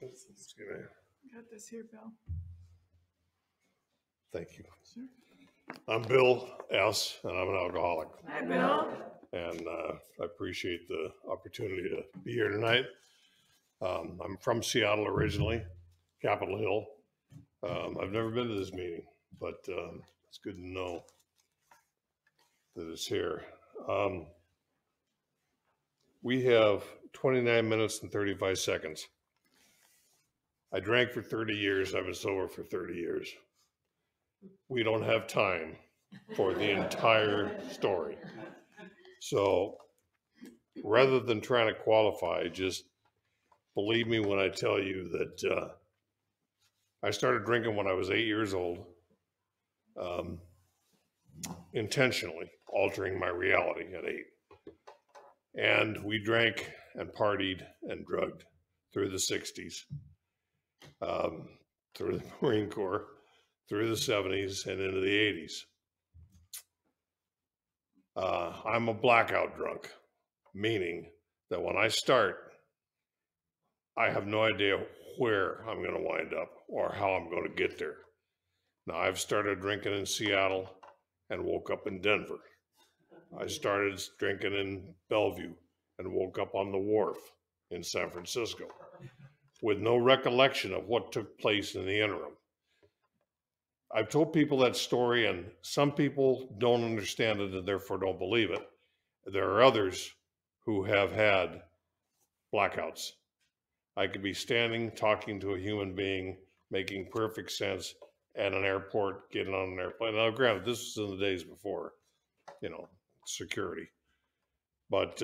Got this here, Bill. Thank you. Sure. I'm Bill S., and I'm an alcoholic. Hi, Bill. And I appreciate the opportunity to be here tonight. I'm from Seattle originally, Capitol Hill. I've never been to this meeting, but it's good to know that it's here. We have 29 minutes and 35 seconds. I drank for 30 years. I've been sober for 30 years. We don't have time for the entire story. So rather than trying to qualify, just believe me when I tell you that I started drinking when I was 8 years old, intentionally altering my reality at 8. And we drank and partied and drugged through the 60s, through the Marine Corps, through the 70s, and into the 80s. I'm a blackout drunk, meaning that when I start, I have no idea where I'm going to wind up or how I'm going to get there. Now, I've started drinking in Seattle and woke up in Denver. I started drinking in Bellevue and woke up on the wharf in San Francisco with no recollection of what took place in the interim. I've told people that story, and some people don't understand it and therefore don't believe it. There are others who have had blackouts. I could be standing, talking to a human being, making perfect sense at an airport, getting on an airplane. Now, granted, this was in the days before, security. But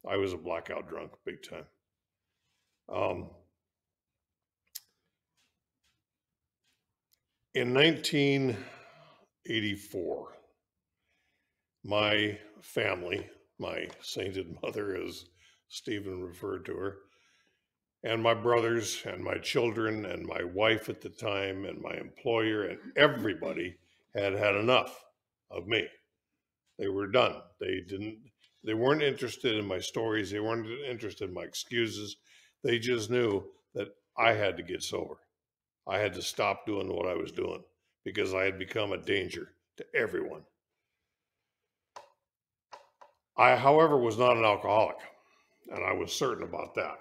I was a blackout drunk, big time. In 1984, my family, my sainted mother, as Stephen referred to her, and my brothers and my children and my wife at the time and my employer and everybody had had enough of me. They were done. They weren't interested in my stories. They weren't interested in my excuses. They just knew that I had to get sober. I had to stop doing what I was doing because I had become a danger to everyone. I, however, was not an alcoholic, and I was certain about that.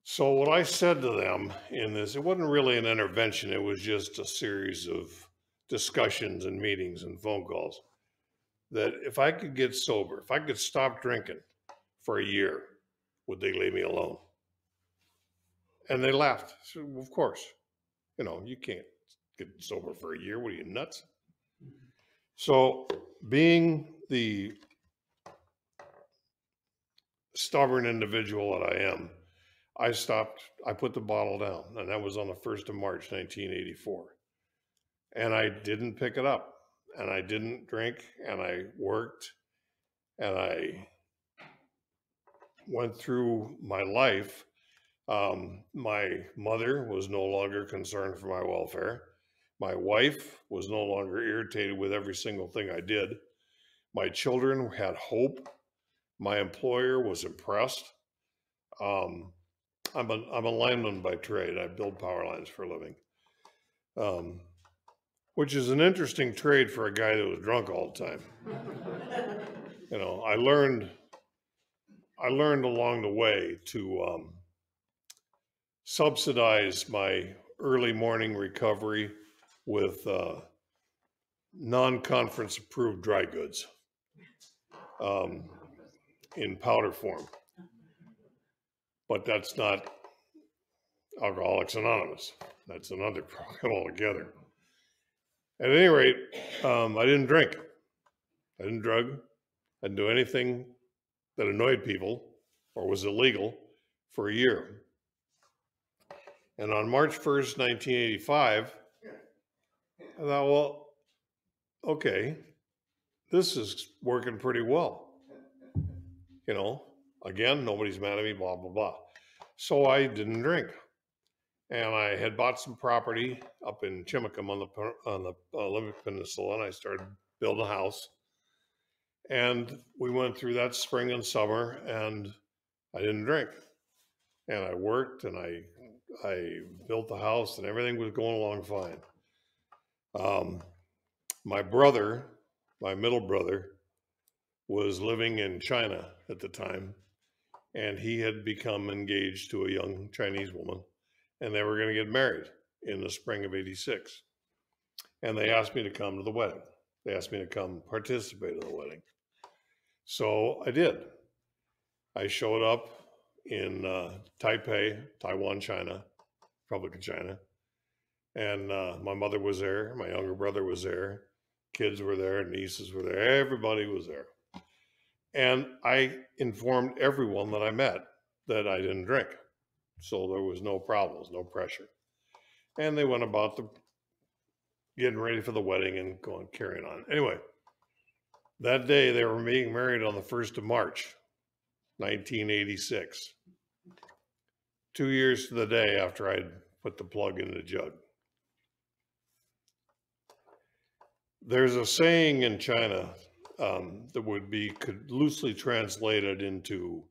So what I said to them in this, it wasn't really an intervention. It was just a series of discussions and meetings and phone calls, that if I could get sober, if I could stop drinking for a year, would they leave me alone? And they laughed. So, of course, you can't get sober for a year. What are you, nuts? So being the stubborn individual that I am, I stopped. I put the bottle down, and that was on the 1st of March, 1984. And I didn't pick it up, and I didn't drink, and I worked, and I went through my life. My mother was no longer concerned for my welfare. My wife was no longer irritated with every single thing I did. My children had hope. My employer was impressed. I'm a lineman by trade. I build power lines for a living, which is an interesting trade for a guy that was drunk all the time. I learned along the way to subsidize my early morning recovery with non-conference approved dry goods in powder form. But that's not Alcoholics Anonymous. That's another program altogether. At any rate, I didn't drink. I didn't drug. I didn't do anything that annoyed people or was illegal for a year. And on March 1st, 1985, I thought, well, okay, this is working pretty well. Again, nobody's mad at me, blah, blah, blah. So I didn't drink. And I had bought some property up in Chimacum on the Olympic Peninsula, and I started building a house. And we went through that spring and summer, and I didn't drink. and I worked, and I built the house, and everything was going along fine. My brother, my middle brother, was living in China at the time, and he had become engaged to a young Chinese woman, and they were going to get married in the spring of '86. And they asked me to come to the wedding. They asked me to come participate in the wedding. So I did. I showed up in Taipei, Taiwan, China, Republic of China. And my mother was there. My younger brother was there. Kids were there. Nieces were there. Everybody was there. And I informed everyone that I met that I didn't drink. So there was no problems, no pressure. And they went about getting ready for the wedding and carrying on. Anyway, that day they were being married on the 1st of March, 1986. 2 years to the day after I'd put the plug in the jug. There's a saying in China that could loosely translated into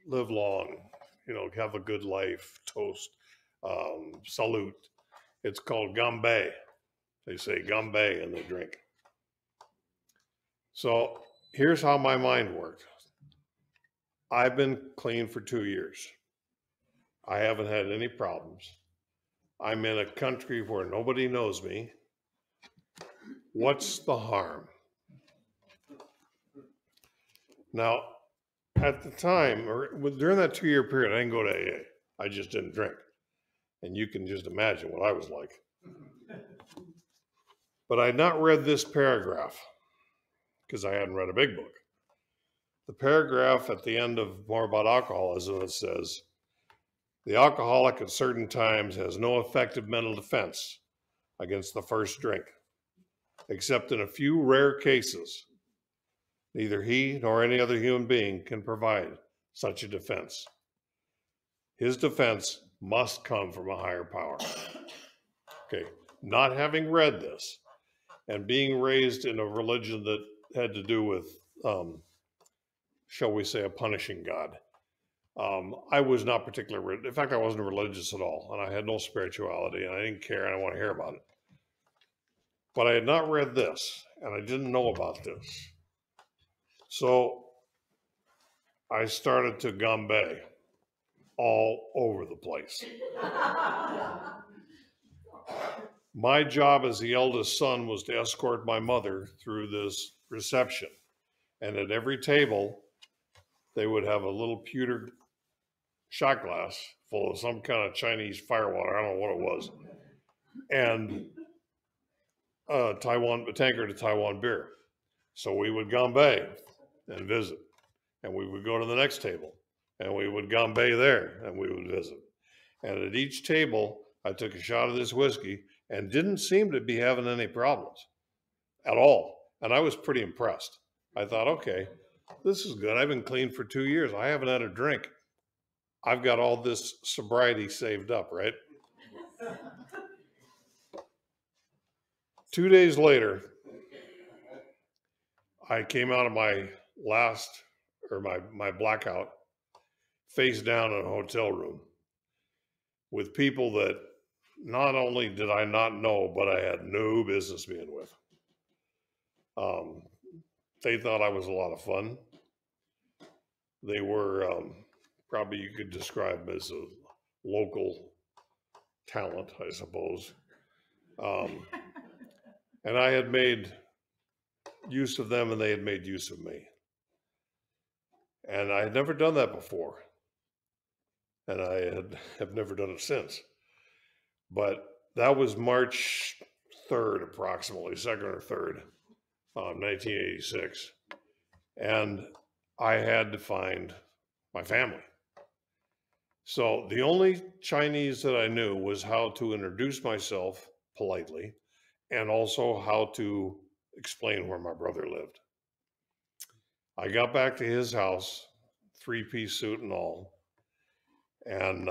live long, have a good life, toast, salute. It's called ganbei. They say ganbei in the drink. So here's how my mind worked. I've been clean for 2 years. I haven't had any problems. I'm in a country where nobody knows me. What's the harm? Now, at the time, or during that 2 year period, I didn't go to AA. I just didn't drink. And you can just imagine what I was like. But I had not read this paragraph because I hadn't read a big book. The paragraph at the end of More About Alcoholism, it says, the alcoholic at certain times has no effective mental defense against the first drink, except in a few rare cases. Neither he nor any other human being can provide such a defense. His defense must come from a higher power. Okay, not having read this and being raised in a religion that had to do with, shall we say, a punishing God. I was not particularly, in fact, I wasn't religious at all, and I had no spirituality, and I didn't care, and I didn't want to hear about it. But I had not read this, and I didn't know about this. So I started to ganbei all over the place. My job as the eldest son was to escort my mother through this reception. And at every table, they would have a little pewter shot glass full of some kind of Chinese firewater. I don't know what it was. And a tankard of Taiwan beer. So we would ganbei and visit. And we would go to the next table. And we would ganbei there. And we would visit. And at each table, I took a shot of this whiskey and didn't seem to be having any problems at all. And I was pretty impressed. I thought, okay, this is good. I've been clean for 2 years. I haven't had a drink. I've got all this sobriety saved up, right? 2 days later, I came out of my my blackout face down in a hotel room with people that not only did I not know, but I had no business being with. They thought I was a lot of fun. They were probably you could describe as a local talent, I suppose. And I had made use of them and they had made use of me. And I had never done that before. And I have never done it since. But that was March 3rd, approximately, 2nd or 3rd, 1986. And I had to find my family. So the only Chinese that I knew was how to introduce myself politely and also how to explain where my brother lived. I got back to his house, 3-piece suit and all, and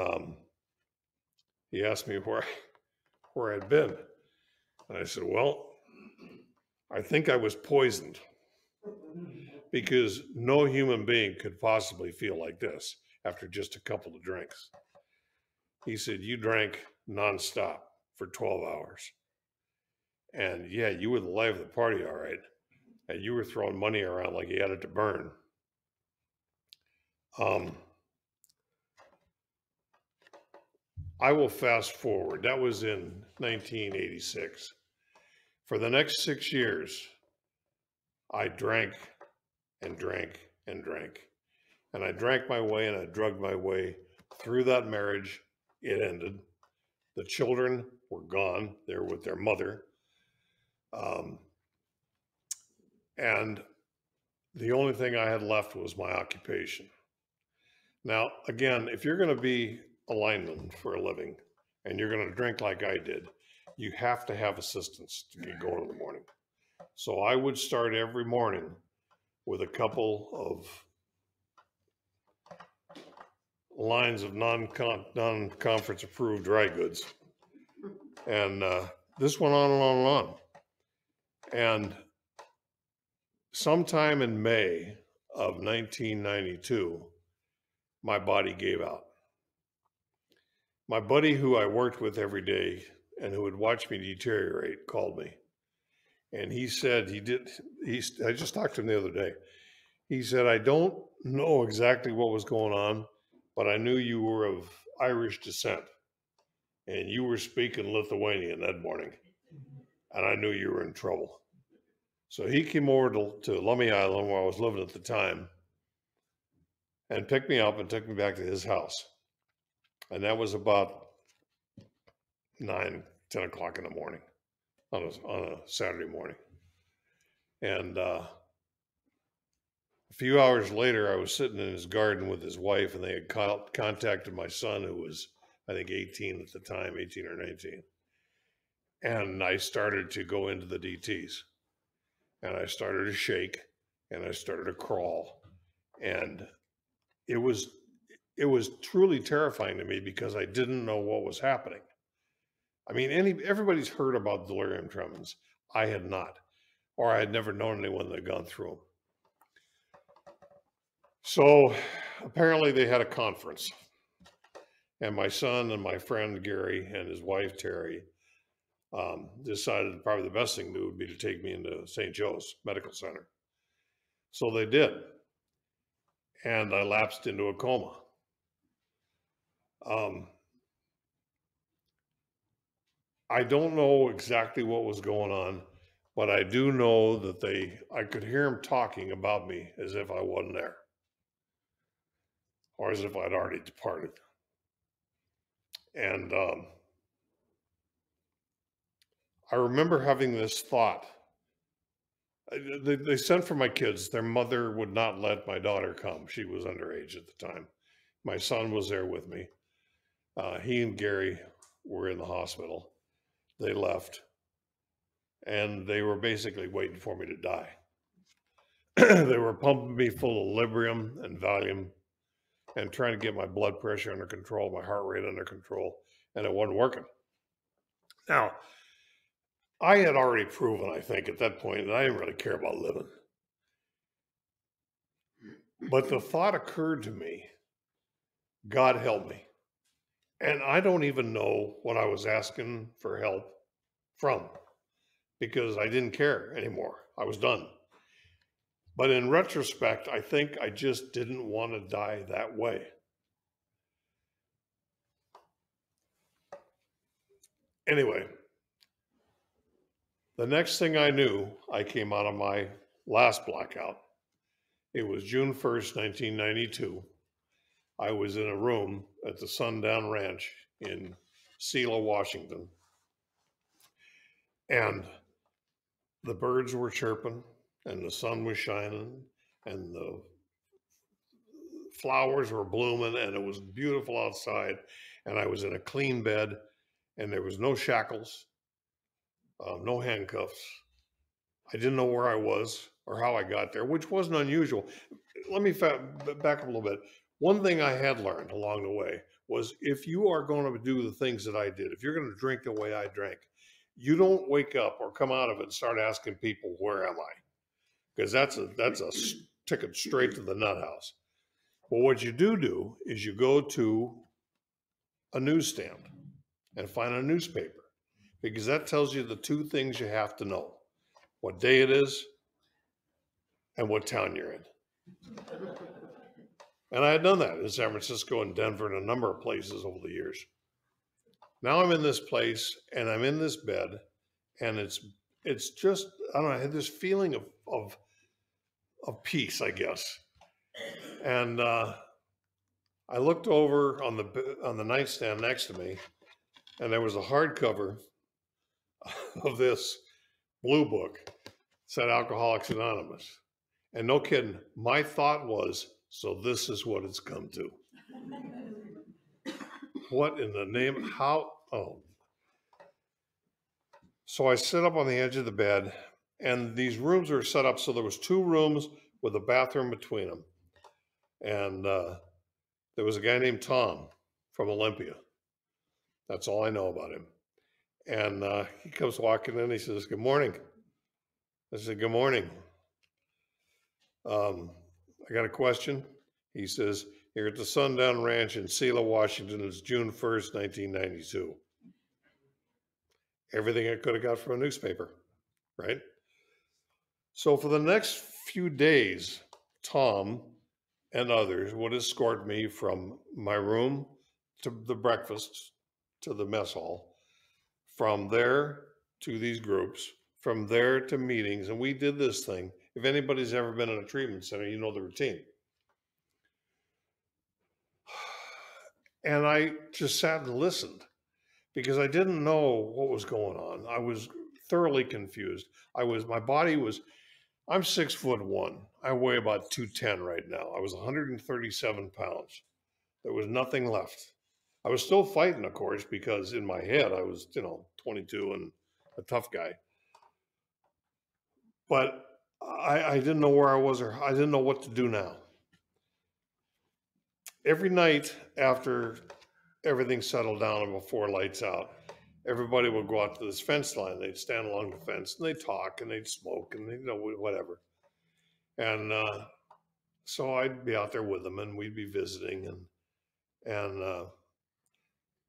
he asked me where I'd been. And I said, well, I think I was poisoned because no human being could possibly feel like this. after just a couple of drinks. He said, you drank nonstop for 12 hours. And yeah, you were the life of the party, all right. And you were throwing money around like you had it to burn. I will fast forward. That was in 1986. For the next 6 years, I drank and drank and drank. And I drank my way and I drugged my way through that marriage. It ended. The children were gone. They were with their mother. And the only thing I had left was my occupation. Now, again, if you're going to be a lineman for a living and you're going to drink like I did, you have to have assistance to get going in the morning. So I would start every morning with a couple of lines of non-conference approved dry goods. And this went on and on and on. And sometime in May of 1992, my body gave out. My buddy who I worked with every day and who would watch me deteriorate called me. And he said I just talked to him the other day. He said, I don't know exactly what was going on, but I knew you were of Irish descent and you were speaking Lithuanian that morning. And I knew you were in trouble. So he came over to Lummi Island where I was living at the time and picked me up and took me back to his house. And that was about 9, 10 o'clock in the morning on a Saturday morning. And a few hours later, I was sitting in his garden with his wife, and they had contacted my son, who was, I think, 18 at the time, 18 or 19. And I started to go into the DTs. And I started to shake, and I started to crawl. And it was truly terrifying to me because I didn't know what was happening. I mean, everybody's heard about delirium tremens. I had not, or I had never known anyone that had gone through them. So apparently they had a conference, and my son and my friend Gary and his wife Terry decided probably the best thing to do would be to take me into St. Joe's Medical Center. So they did, and I lapsed into a coma. I don't know exactly what was going on, but I do know that I could hear them talking about me as if I wasn't there, or as if I'd already departed. And I remember having this thought. They sent for my kids. Their mother would not let my daughter come. She was underage at the time. My son was there with me. He and Gary were in the hospital. They left, and they were basically waiting for me to die. They were pumping me full of Librium and Valium and trying to get my blood pressure under control, my heart rate under control, and it wasn't working. Now, I had already proven, I think, at that point, that I didn't really care about living. But the thought occurred to me, God help me. And I don't even know what I was asking for help from, because I didn't care anymore. I was done. But in retrospect, I think I just didn't want to die that way. Anyway, the next thing I knew, I came out of my last blackout. It was June 1st, 1992. I was in a room at the Sundown Ranch in Selah, Washington. And the birds were chirping, and the sun was shining, and the flowers were blooming, and it was beautiful outside. And I was in a clean bed, and there was no shackles, no handcuffs. I didn't know where I was or how I got there, which wasn't unusual. Let me back up a little bit. One thing I had learned along the way was if you are going to do the things that I did, if you're going to drink the way I drank, you don't wake up or come out of it and start asking people, where am I? Because that's a ticket straight to the nut house. But what you do is you go to a newsstand and find a newspaper, because that tells you the two things you have to know: what day it is and what town you're in. And I had done that in San Francisco and Denver and a number of places over the years. Now I'm in this place and I'm in this bed, and it's just, I don't know, I had this feeling of peace, I guess. And I looked over on the nightstand next to me, and there was a hardcover of this blue book that said Alcoholics Anonymous. And no kidding, my thought was, so this is what it's come to. What in the name, how, oh. So I sit up on the edge of the bed, and these rooms are set up so there was 2 rooms with a bathroom between them. And there was a guy named Tom from Olympia. That's all I know about him. And he comes walking in, he says, "Good morning." I said, "Good morning. I got a question." He says, "You're at the Sundown Ranch in Selah, Washington. It's June 1st, 1992. Everything I could have got from a newspaper, right? So for the next few days, Tom and others would escort me from my room to the breakfast, to the mess hall, from there to these groups, from there to meetings. And we did this thing. If anybody's ever been in a treatment center, you know the routine. And I just sat and listened because I didn't know what was going on. I was thoroughly confused. My body was, I'm 6'1". I weigh about 210 right now. I was 137 pounds. There was nothing left. I was still fighting, of course, because in my head I was, 22 and a tough guy. But I didn't know where I was, or I didn't know what to do now. Every night after everything settled down and before lights out, everybody would go out to this fence line. They'd stand along the fence and they'd talk and they'd smoke and they'd, whatever. And so I'd be out there with them and we'd be visiting. And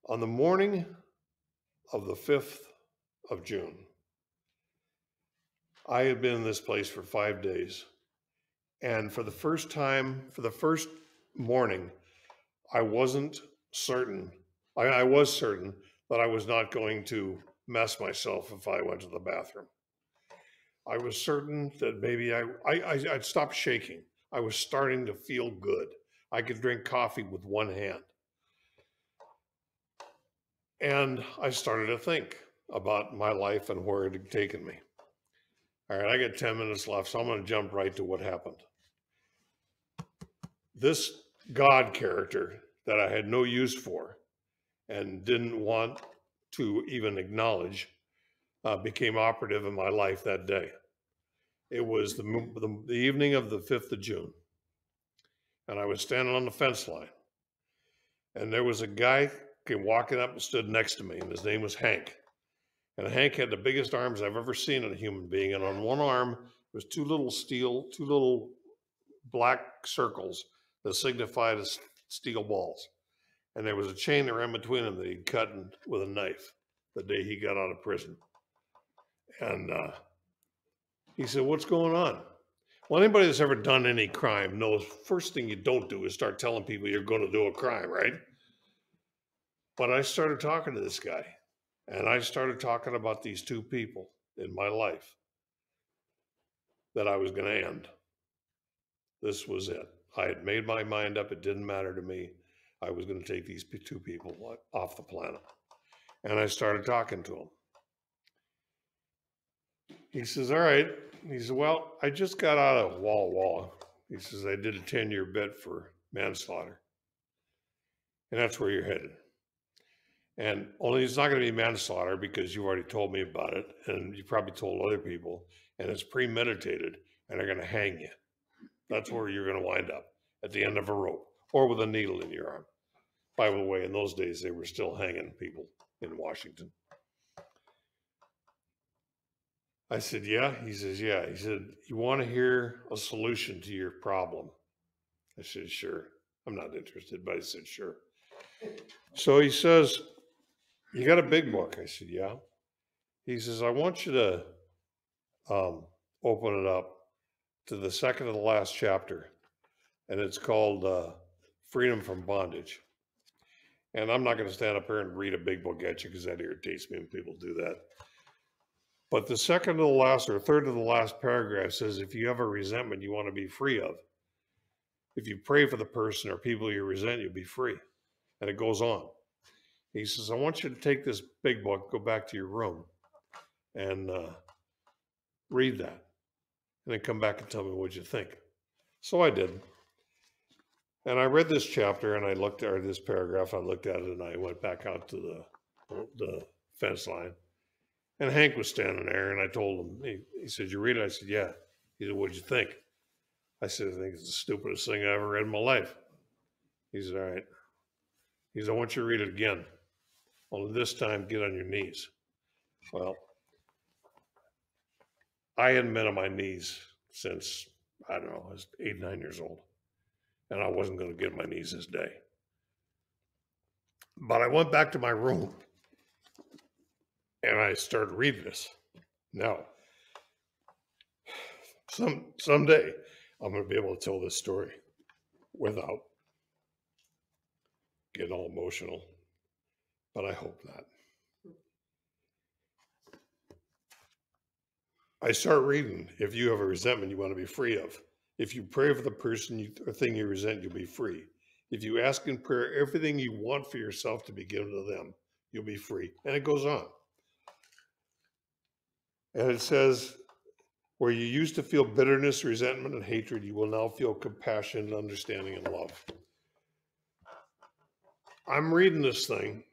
on the morning of the 5th of June, I had been in this place for 5 days. And for the first time, for the first morning, I wasn't certain. I was certain that I was not going to mess myself if I went to the bathroom. I was certain that maybe I'd stopped shaking. I was starting to feel good. I could drink coffee with one hand. And I started to think about my life and where it had taken me. All right, I got 10 minutes left, so I'm going to jump right to what happened. This God character that I had no use for and didn't want to even acknowledge became operative in my life that day. It was the evening of the 5th of June, and I was standing on the fence line, and there was a guy came walking up and stood next to me, and his name was Hank. And Hank had the biggest arms I've ever seen in a human being, and on one arm was two little black circles that signified as steel balls. And there was a chain that ran between them that he'd cut with a knife the day he got out of prison. And he said, "What's going on?" Well, anybody that's ever done any crime knows first thing you don't do is start telling people you're going to do a crime, right? But I started talking to this guy, and I started talking about these 2 people in my life that I was going to end. This was it. I had made my mind up. It didn't matter to me. I was going to take these 2 people off the planet. And I started talking to him. He says, "All right." He says, "Well, I just got out of Walla Walla." He says, "I did a 10-year bit for manslaughter." And that's where you're headed. And only it's not going to be manslaughter because you've already told me about it, and you probably told other people, and it's premeditated, and they're going to hang you. That's where you're going to wind up, at the end of a rope or with a needle in your arm. By the way, in those days, they were still hanging people in Washington. I said, "Yeah." He says, "Yeah." He said, "You want to hear a solution to your problem?" I said, "Sure." I'm not interested, but I said, sure. So he says, you got a big book? I said, yeah. He says, I want you to open it up to the second to the last chapter, and it's called Freedom from Bondage. And I'm not going to stand up here and read a big book at you because that irritates me when people do that. But the second to the last or third to the last paragraph says, if you have a resentment you want to be free of, if you pray for the person or people you resent, you'll be free. And it goes on. He says, I want you to take this big book, go back to your room, and read that. And then come back and tell me what you think. So I did. And I read this chapter and I looked at this paragraph, I looked at it and I went back out to the fence line. And Hank was standing there and I told him, he said, you read it? I said, yeah. He said, what'd you think? I said, I think it's the stupidest thing I ever read in my life. He said, all right. He said, I want you to read it again. Only this time, get on your knees. Well, I hadn't been on my knees since, I don't know, I was 8, 9 years old. And I wasn't going to get on my knees this day. But I went back to my room and I started reading this. Now, someday I'm going to be able to tell this story without getting all emotional, but I hope not. I start reading, if you have a resentment you want to be free of. If you pray for the person or thing you resent, you'll be free. If you ask in prayer everything you want for yourself to be given to them, you'll be free. And it goes on. And it says, where you used to feel bitterness, resentment, and hatred, you will now feel compassion, understanding, and love. I'm reading this thing,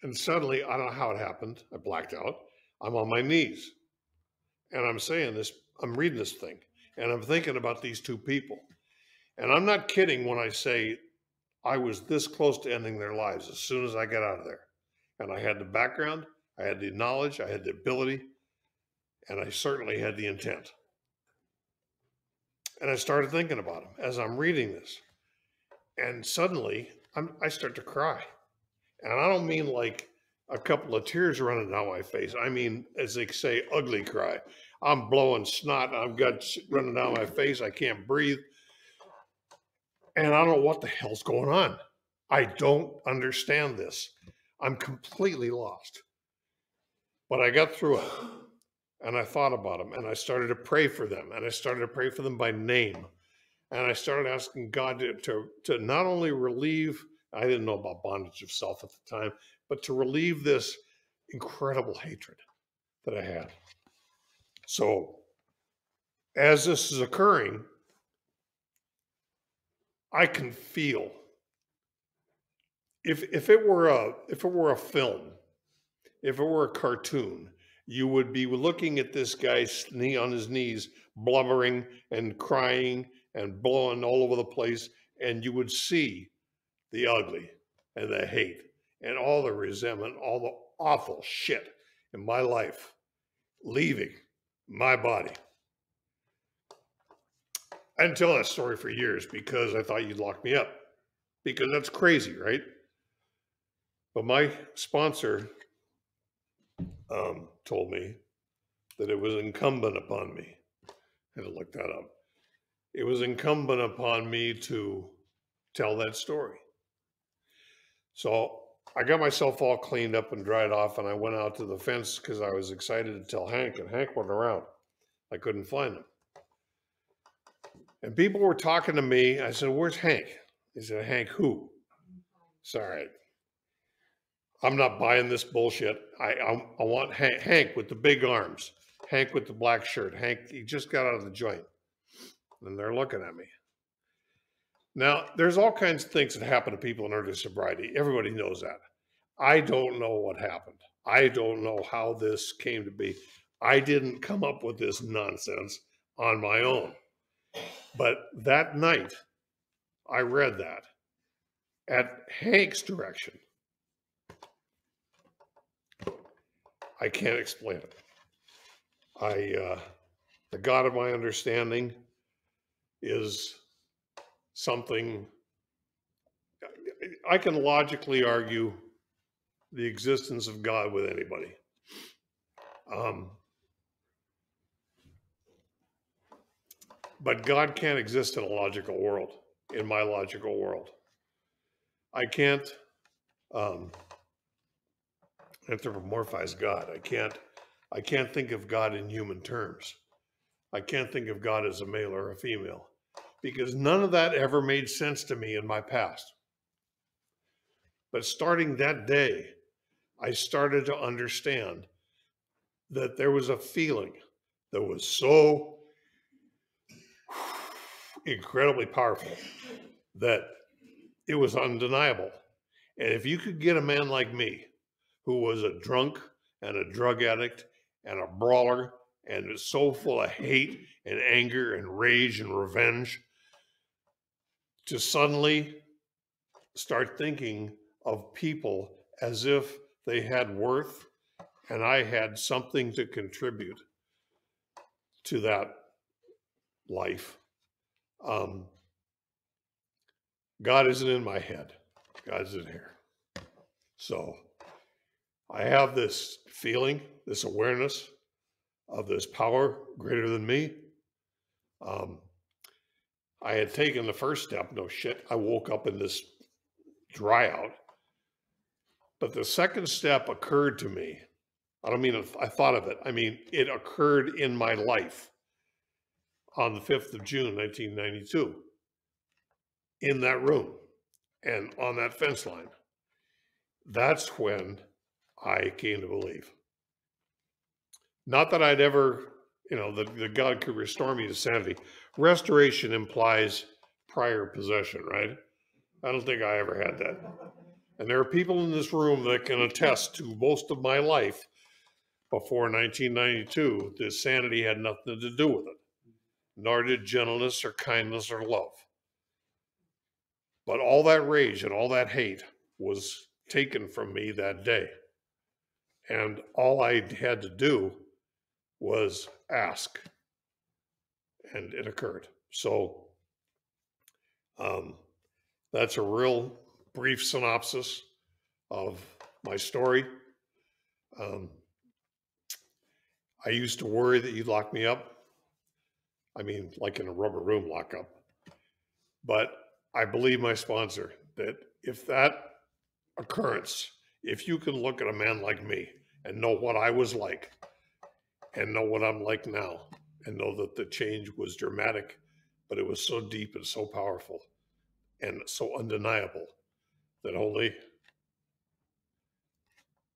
and suddenly, I don't know how it happened. I blacked out. I'm on my knees. And I'm saying this, I'm reading this thing, and I'm thinking about these two people. And I'm not kidding when I say I was this close to ending their lives as soon as I got out of there. And I had the background, I had the knowledge, I had the ability, and I certainly had the intent. And I started thinking about them as I'm reading this. And suddenly, I start to cry. And I don't mean like a couple of tears running down my face. I mean, as they say, ugly cry. I'm blowing snot. I've got running down my face. I can't breathe. And I don't know what the hell's going on. I don't understand this. I'm completely lost. But I got through it. And I thought about them. And I started to pray for them. And I started to pray for them by name. And I started asking God to not only relieve, I didn't know about bondage of self at the time, but to relieve this incredible hatred that I had. So as this is occurring, I can feel, if it were a film, if it were a cartoon, you would be looking at this guy on his knees, blubbering and crying and blowing all over the place, and you would see the ugly and the hate and all the resentment, all the awful shit in my life leaving my body. I didn't tell that story for years because I thought you'd lock me up, because that's crazy, right? But my sponsor told me that it was incumbent upon me, I had to look that up. It was incumbent upon me to tell that story. So I got myself all cleaned up and dried off, and I went out to the fence because I was excited to tell Hank, and Hank wasn't around. I couldn't find him. And people were talking to me. I said, where's Hank? He said, Hank who? Sorry, I'm not buying this bullshit. I want Hank with the big arms, Hank with the black shirt. Hank, he just got out of the joint. And they're looking at me. Now, there's all kinds of things that happen to people in early sobriety. Everybody knows that. I don't know what happened. I don't know how this came to be. I didn't come up with this nonsense on my own. But that night, I read that at Hank's direction. I can't explain it. The God of my understanding is something I can logically argue the existence of God with anybody. But God can't exist in a logical world, in my logical world. I can't anthropomorphize God. I can't think of God in human terms. I can't think of God as a male or a female, because none of that ever made sense to me in my past. But starting that day, I started to understand that there was a feeling that was so incredibly powerful that it was undeniable. And if you could get a man like me, who was a drunk and a drug addict and a brawler and is so full of hate and anger and rage and revenge, to suddenly start thinking of people as if they had worth and I had something to contribute to that life. God isn't in my head. God's in here. So I have this feeling, this awareness of this power greater than me. I had taken the first step. No shit, I woke up in this dry out. But the second step occurred to me. I don't mean I thought of it. I mean, it occurred in my life on the 5th of June, 1992, in that room and on that fence line. That's when I came to believe. Not that I'd ever, that God could restore me to sanity. Restoration implies prior possession, right? I don't think I ever had that. And there are people in this room that can attest to most of my life before 1992 that sanity had nothing to do with it, nor did gentleness or kindness or love. But all that rage and all that hate was taken from me that day. And all I had to do was ask, and it occurred. So that's a real brief synopsis of my story. I used to worry that you'd lock me up. I mean, like in a rubber room lockup. But I believe my sponsor that if that occurrence, if you can look at a man like me and know what I was like and know what I'm like now and know that the change was dramatic, but it was so deep and so powerful and so undeniable that only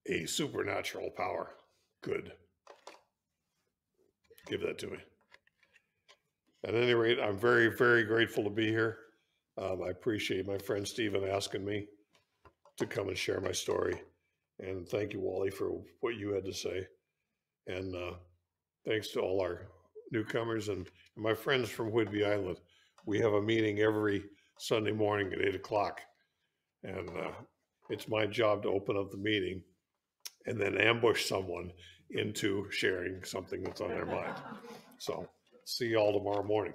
a supernatural power could give that to me. At any rate, I'm very, very grateful to be here. I appreciate my friend Stephen asking me to come and share my story. And thank you, Wally, for what you had to say. And thanks to all our newcomers and my friends from Whidbey Island. We have a meeting every Sunday morning at 8 o'clock. And it's my job to open up the meeting and then ambush someone into sharing something that's on their mind. So see you all tomorrow morning.